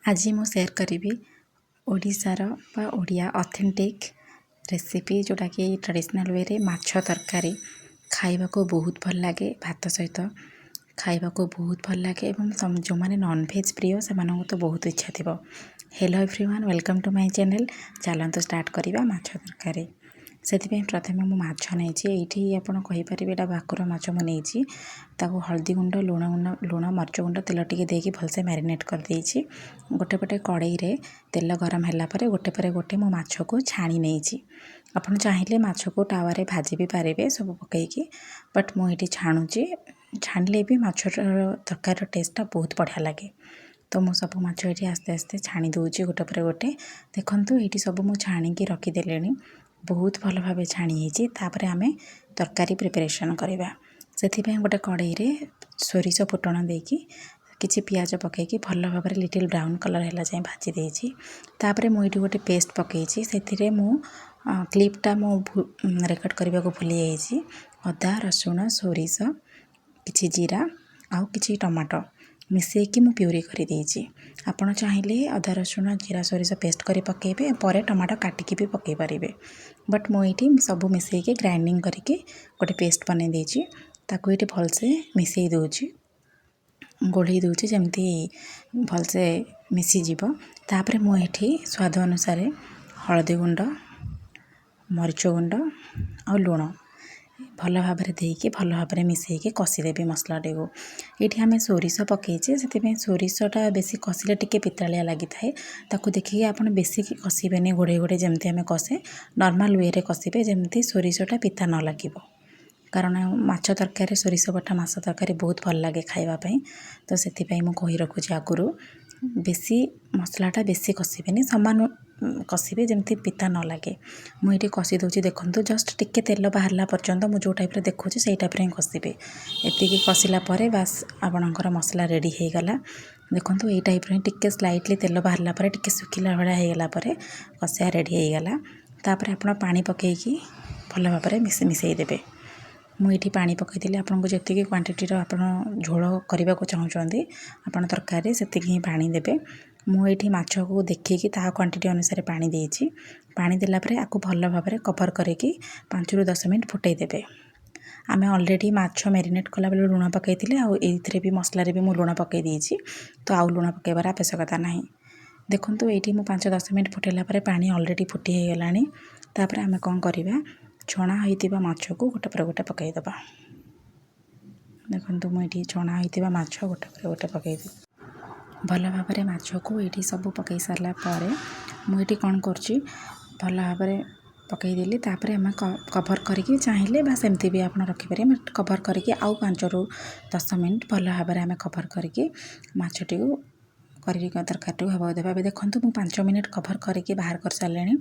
आज मु सेयार करी ओडिशार बा ओडिया ऑथेंटिक रेसिपी जोटा कि ट्रेडिशनल वे रे माछ तरकारी खाइबा को बहुत भल लगे। भात सहित खाइबा को बहुत भल लगे एवं जो मैंने नॉनवेज प्रिय से तो बहुत इच्छा थी। Hello everyone, welcome to my channel. चलते स्टार्ट करवा माछ तरकारी। से प्रथम मु माछ नहीं ये आपरे एटा भाकुर माछ मुझे हल्दी गुंड लुण मर्च गुंड तेल टी देकी भलसे मैरिनेट कर देछि। गोटे पटे कड़ई रे तेल गरम है गोटे पर गोटे मो माछ को छाणी नहीं। आपड़ चाहिए माछ को टावर भाजी भी पारे सब पकईकी, बट मुझे छाणुची। छाणिले भी माछ तरकारी टेस्टा बहुत बढ़िया लगे। तो मु सब माछ ये आस्ते आस्ते छाणी दूची गोटे पर गोटे। देखो ये सब मुझे छाणिकी रखीदे बहुत भल भाव छाणी तापर आमे तरकारी प्रिपरेशन करवा। से गोटे कड़ई रे सोरिष फुटण देकी किछि पियाज पकईकी भल भाव लिटिल ब्राउन कलर है जाए भाजी देछि। तापर मुझे गोटे पेस्ट पकईची से मु क्लिपटा मु रेकर्ड करने को भूली जाइए। अदा रसुण सोरिष किछि जीरा आउ किछि टमाटो मिसेकी मु प्यूरी कर देछि। आपण चाहिए अदा रसुण जीरा सोरिष पेस्ट कर पकेबे पर टमाटो काटिकी भी पकई पारे, बट मुझे सब मिसेकी ग्राइंडिंग करके गोटे पेस्ट बन देछि। ताकू ये भलसे मिसई दूची गोढ़ई दूची जमती भलसे मिसीज। तापर मुझे स्वाद अनुसार हलदी गुंड मरीच गुंड और लुण भल भाव देकी भल भाव मिसेकी कषिदेवी मसलाटी को। ये आम सोरिष पकईचे से सोरिषटा बेसी कषिले टिके पितालिया लगी थाए। ताकू देखिए आप बेसी कषिबेनि घोड़े घोड़े जमती आम कषे नॉर्मल वे रे कषिबे जमती सोरिषटा पिता न लगे। कारण माछ तरकारी सोरिष बटा माछ तरकारी बहुत भल लगे खाइबापी। तो से कही रखुची आगुरी बेसी मसलाटा बेसी कषिबेनि सामान कषिबे जमती पिता न लगे। मुझे कषि दूची देखो जस्ट टिके तेल बाहरला पर्यंत मु जो टाइप देखुची से टाइप ही कषिबे। एतिकी कषिला परे बास आपणकर मसला रेडी हो गला। देखो ये टाइप ही टिके स्लाइटली तेल बाहरला परे टिके सुखिला भाया होगला परे कषिया रेडी हो गला। तापर आपण पानी पकईकी भल भाव मिसई देबे। मुझे पानी पकईली आपको जी क्वांटिटी आप झोल करने को चाहते आप तरकारी से ही पानी देबे। मुझे माछ को देखिकी ता क्वांटिटी अनुसार पानी देछि। पानी देला परे आपको भल भाव कवर करके 5 ରୁ 10 मिनट फुटई देबे। आमे ऑलरेडी माछ मैरिनेट कला बेले लुण पकईले आउे भी मसलार भी मुझे लुण पकई देछि। तो आउ लुण पकईबार आवश्यकता ना। देखो ये 5-10 मिनट फुटेला परे पानी ऑलरेडी फुटी हो गला। तापर आमे कौन करवा छणा होइतिबा माछ को गोटे पर गोटे पकईदबा। देखो मुझे छणा होइतिबा माछ गोटे पर गोटे पकईदी भल भाव माछ को ये सब पकई सारा पर मुझे कौन कर भल भाव पकईदेली। तापर आम कवर करके चाहिए बस एमती भी आप रखिपारे कवर करके आउ 5 ରୁ 10 मिनट भल भाव आम कवर करके माछटी को तरकारी हवा देवा। देखो मुझे 5 मिनट कवर करके बाहर कर सारे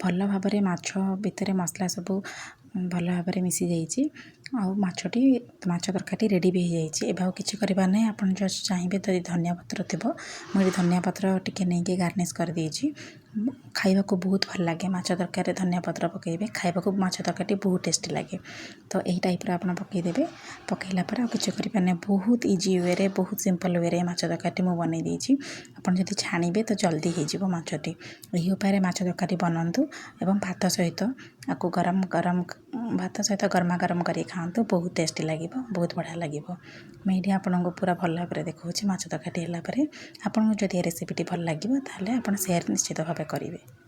भल भाव माछ भितर मसला सब भल भाव मिसी जाइए। माछटी माछ तरकारी रेडी भी हो जाए। किसी करवार ना आप जस्ट चाहिए तो धनिया पत्र थी मुझे धनिया पत्र टिके नहीं गार्निश कर देछि। खाइबा को बहुत भल लगे माछ तरकारी धनिया पत्र पकईबे खाइबा को माछ तरकारी बहुत टेस्टी लगे। तो यही टाइप आप पकईदेवे। पकईला पर आ किसी करवार बहुत इजी वे रे बहुत सिंपल वे रे माछ तरकारी मुझे बनई देछि। आपन जदि छाणिबे तो जल्दी हो माछटी। यही उपाय माछ तरकारी बनातु एवं भात सहित आपको गरम गरम भात सहित गरमा गरम कर खातु बहुत टेस्टी लगे बहुत बढ़िया लगे। मुझे आपको पूरा भल भाव देखा माछ तरकारी है आपको जदि रेसिपीटी भल लगे ताले आप शेयर निश्चित भाव करेंगे।